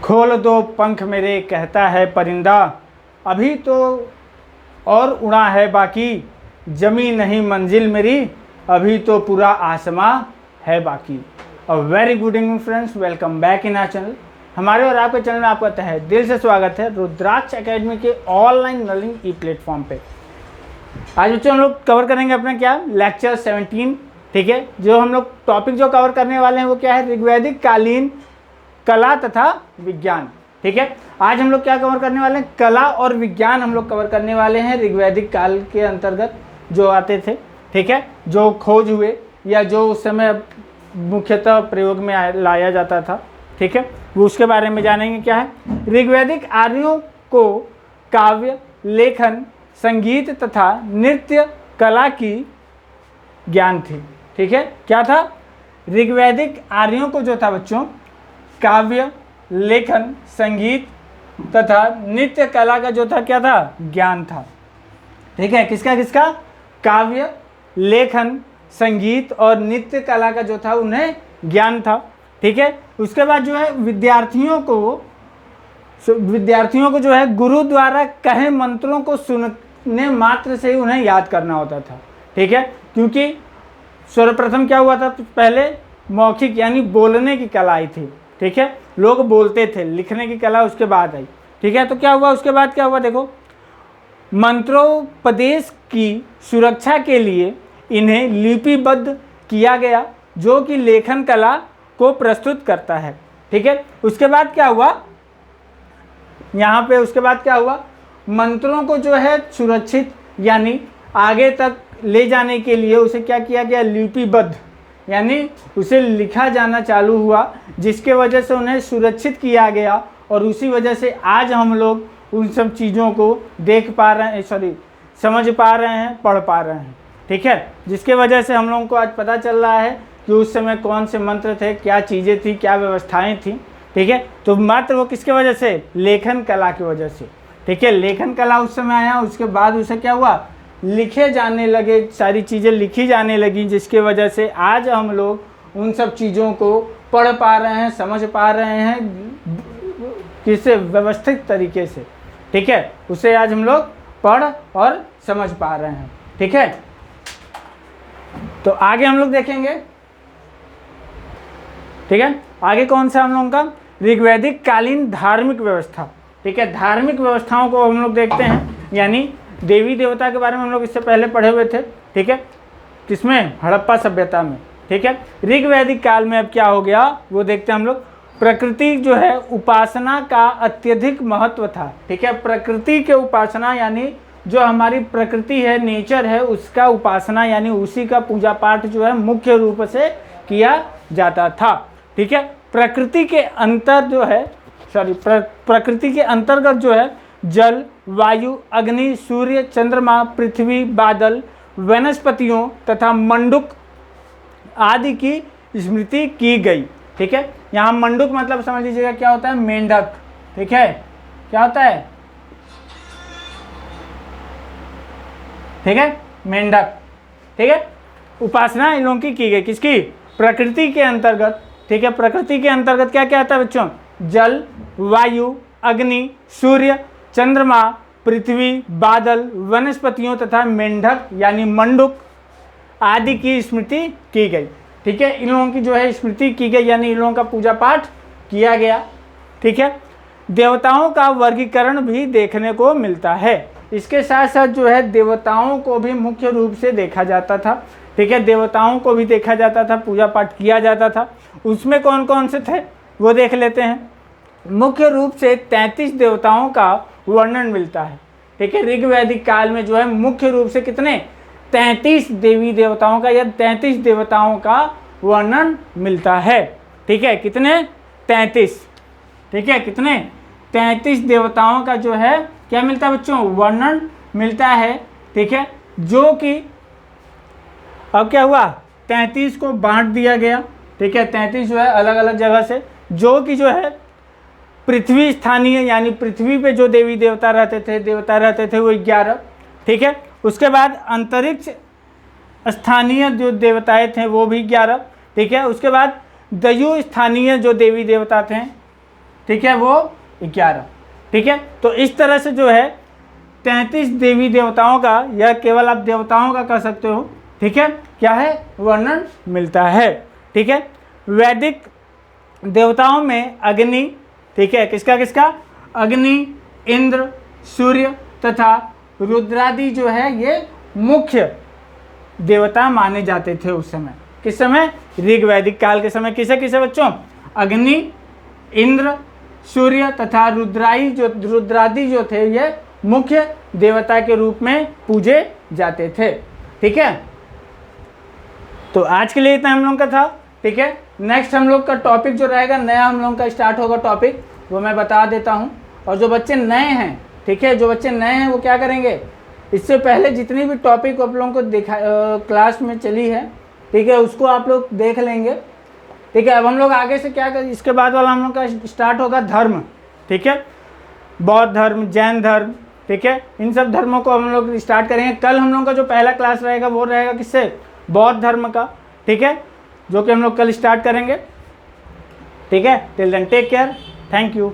खोल दो पंख मेरे कहता है परिंदा, अभी तो और उड़ा है बाकी, जमी नहीं मंजिल मेरी, अभी तो पूरा आसमां है बाकी। A very good evening friends, welcome back in our channel. हमारे और आपके चैनल में आपका तहे दिल से स्वागत है रुद्राक्ष एकेडमी के ऑनलाइन लर्निंग ई प्लेटफॉर्म पे। आज बच्चों हम लोग कवर करेंगे अपना क्या लेक्चर 17, ठीक है। जो हम लोग टॉपिक जो कवर करने वाले हैं वो क्या है, ऋग्वैदिक कालीन कला तथा विज्ञान, ठीक है। आज हम लोग क्या कवर करने वाले हैं, कला और विज्ञान हम लोग कवर करने वाले हैं ऋग्वैदिक काल के अंतर्गत जो आते थे, ठीक है, जो खोज हुए या जो उस समय मुख्यतः प्रयोग में लाया जाता था, ठीक है, वो उसके बारे में जानेंगे। क्या है, ऋग्वैदिक आर्यों को काव्य, लेखन, संगीत तथा नृत्य कला की ज्ञान थी, ठीक है। क्या था, ऋग्वैदिक आर्यों को जो था बच्चों काव्य, लेखन, संगीत तथा नृत्य कला का जो था क्या था, ज्ञान था, ठीक है। किसका किसका, काव्य, लेखन, संगीत और नृत्य कला का जो था उन्हें ज्ञान था, ठीक है। उसके बाद जो है विद्यार्थियों को जो है गुरु द्वारा कहे मंत्रों को सुनने मात्र से ही उन्हें याद करना होता था, ठीक है। क्योंकि सर्वप्रथम क्या हुआ था, पहले मौखिक यानी बोलने की कला आई थी, ठीक है, लोग बोलते थे, लिखने की कला उसके बाद आई, ठीक है। तो क्या हुआ, उसके बाद क्या हुआ, देखो, मंत्रोपदेश की सुरक्षा के लिए इन्हें लिपिबद्ध किया गया जो कि लेखन कला को प्रस्तुत करता है, ठीक है। उसके बाद क्या हुआ, यहाँ पे उसके बाद क्या हुआ, मंत्रों को जो है सुरक्षित यानी आगे तक ले जाने के लिए उसे क्या किया गया, लिपिबद्ध यानी उसे लिखा जाना चालू हुआ, जिसके वजह से उन्हें सुरक्षित किया गया और उसी वजह से आज हम लोग उन सब चीज़ों को देख पा रहे हैं, समझ पा रहे हैं, पढ़ पा रहे हैं, ठीक है। जिसके वजह से हम लोगों को आज पता चल रहा है कि उस समय कौन से मंत्र थे, क्या चीज़ें थी, क्या व्यवस्थाएं थी, ठीक है। तो मात्र वो किसके वजह से, लेखन कला की वजह से, ठीक है। लेखन कला उस समय आया, उसके बाद उसे क्या हुआ, लिखे जाने लगे, सारी चीज़ें लिखी जाने लगी, जिसके वजह से आज हम लोग उन सब चीज़ों को पढ़ पा रहे हैं, समझ पा रहे हैं किसे व्यवस्थित तरीके से, ठीक है। उसे आज हम लोग पढ़ और समझ पा रहे हैं, ठीक है। तो आगे हम लोग देखेंगे, ठीक है, आगे कौन सा हम लोगों का, ऋग्वैदिक कालीन धार्मिक व्यवस्था, ठीक है। धार्मिक व्यवस्थाओं को हम लोग देखते हैं, यानी देवी देवता के बारे में हम लोग इससे पहले पढ़े हुए थे, ठीक है, किसमें, हड़प्पा सभ्यता में, ठीक है। ऋग्वैदिक काल में अब क्या हो गया वो देखते हैं हम लोग। प्रकृति जो है उपासना का अत्यधिक महत्व था, ठीक है। प्रकृति के उपासना यानी जो हमारी प्रकृति है, नेचर है, उसका उपासना यानी उसी का पूजा पाठ जो है मुख्य रूप से किया जाता था, ठीक है। प्रकृति के अंतर जो है प्रकृति के अंतर्गत जो है जल, वायु, अग्नि, सूर्य, चंद्रमा, पृथ्वी, बादल, वनस्पतियों तथा मंडूक आदि की स्मृति की गई, ठीक है। यहाँ मंडूक मतलब समझ लीजिएगा क्या होता है, मेंढक, ठीक है, क्या होता है, ठीक है, मेंढक, ठीक है। उपासना इन लोगों की गई, किसकी, प्रकृति के अंतर्गत, ठीक है। प्रकृति के अंतर्गत क्या क्या आता है बच्चों, जल, वायु, अग्नि, सूर्य, चंद्रमा, पृथ्वी, बादल, वनस्पतियों तथा मेंढक यानी मंडूक आदि की स्मृति की गई, ठीक है। इन लोगों की जो है स्मृति की गई यानी इन लोगों का पूजा पाठ किया गया, ठीक है। देवताओं का वर्गीकरण भी देखने को मिलता है, इसके साथ साथ जो है देवताओं को भी मुख्य रूप से देखा जाता था, ठीक है। देवताओं को भी देखा जाता था, पूजा पाठ किया जाता था। उसमें कौन कौन से थे वो देख लेते हैं। मुख्य रूप से 33 देवताओं का वर्णन मिलता है, ठीक है। ऋग्वैदिक काल में जो है मुख्य रूप से कितने, 33 देवी देवताओं का या 33 देवताओं का वर्णन मिलता है, ठीक है। कितने, 33, ठीक है, कितने, 33 देवताओं का जो है क्या मिलता है बच्चों, वर्णन मिलता है, ठीक है। जो कि अब क्या हुआ, 33 को बांट दिया गया, ठीक है। 33 जो है अलग अलग जगह से, जो कि जो है पृथ्वी स्थानीय यानी पृथ्वी पे जो देवी देवता रहते थे वो 11, ठीक है। उसके बाद अंतरिक्ष स्थानीय जो देवताएं थे वो भी 11, ठीक है। उसके बाद दयु स्थानीय जो देवी देवता थे, ठीक है, वो 11। ठीक है, तो इस तरह से जो है 33 देवी देवताओं का, या केवल आप देवताओं का कह सकते हो, ठीक है, क्या है, वर्णन मिलता है। ठीक है, वैदिक देवताओं में अग्नि, ठीक है, किसका किसका, अग्नि, इंद्र, सूर्य तथा रुद्रादि जो है ये मुख्य देवता माने जाते थे उस समय। किस समय, ऋग वैदिक काल के समय। किसे किसे बच्चों, अग्नि, इंद्र, सूर्य तथा रुद्रादि जो थे ये मुख्य देवता के रूप में पूजे जाते थे। ठीक है, तो आज के लिए इतना हम लोग का था। ठीक है, नेक्स्ट हम लोग का टॉपिक जो रहेगा, नया हम लोग का स्टार्ट होगा टॉपिक, वो मैं बता देता हूँ। और जो बच्चे नए हैं, ठीक है, जो बच्चे नए हैं वो क्या करेंगे, इससे पहले जितनी भी टॉपिक आप लोगों को क्लास में चली है, ठीक है, उसको आप लोग देख लेंगे। ठीक है, अब हम लोग आगे से क्या कर, इसके बाद वाला हम लोग का स्टार्ट होगा धर्म। ठीक है, बौद्ध धर्म, जैन धर्म, ठीक है, इन सब धर्मों को हम लोग स्टार्ट करेंगे। कल हम लोग का जो पहला क्लास रहेगा वो रहेगा किससे, बौद्ध धर्म का। ठीक है, जो कि हम लोग कल स्टार्ट करेंगे। ठीक है, till then take care, thank you.